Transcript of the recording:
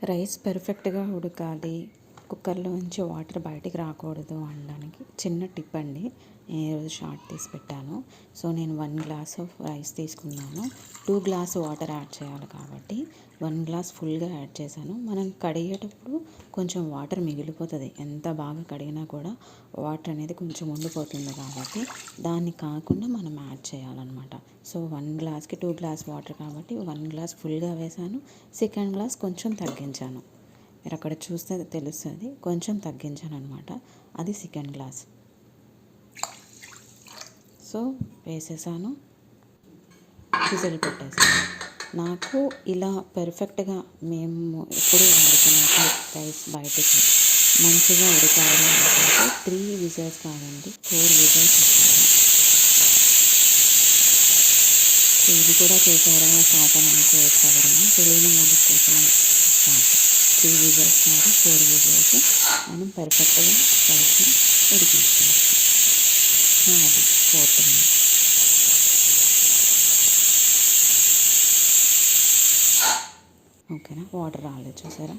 Rice పర్ఫెక్ట్గా ఉడకాలి, కుక్కర్లో నుంచి వాటర్ బయటికి రాకూడదు అనడానికి చిన్న టిప్ అండి. నేను ఈరోజు షార్ట్ తీసి పెట్టాను. సో నేను 1 గ్లాస్ ఆఫ్ రైస్ తీసుకున్నాను. 2 గ్లాస్ వాటర్ యాడ్ చేయాలి కాబట్టి 1 గ్లాస్ ఫుల్గా యాడ్ చేశాను. మనం కడిగేటప్పుడు కొంచెం వాటర్ మిగిలిపోతుంది. ఎంత బాగా కడిగినా కూడా వాటర్ అనేది కొంచెం ఉండిపోతుంది కాబట్టి దాన్ని కాకుండా మనం యాడ్ చేయాలన్నమాట. సో 1 గ్లాస్కి 2 గ్లాస్ వాటర్ కాబట్టి 1 గ్లాస్ ఫుల్గా వేసాను. సెకండ్ గ్లాస్ కొంచెం తగ్గించాను. మీరు అక్కడ చూస్తే తెలుస్తుంది, కొంచెం తగ్గించాను అనమాట. అది సెకండ్ గ్లాస్. సో వేసేసాను, విజిల్ పెట్టేసాను. నాకు ఇలా పర్ఫెక్ట్గా మేము ఎప్పుడు వాడుకున్నట్టు రైస్ బయటికి మంచిగా ఉడకాలి అనుకుంటే 3 విజిల్స్ కాదండి, 4 విజిల్స్ వస్తాయి. ఇది కూడా చేశారా స్టార్ట్ అని అనుకోవచ్చు ఎవరైనా, తెలియని వాళ్ళకి కోసం స్టార్ట్. 3 విజిల్స్ కాదు 4 విజిల్స్ మనం పర్ఫెక్ట్గా రైస్ని ఉడికించుకోవచ్చు. అది 4th మినిట్. ఓకేనా, వాటర్ రాలేదు చూసారా.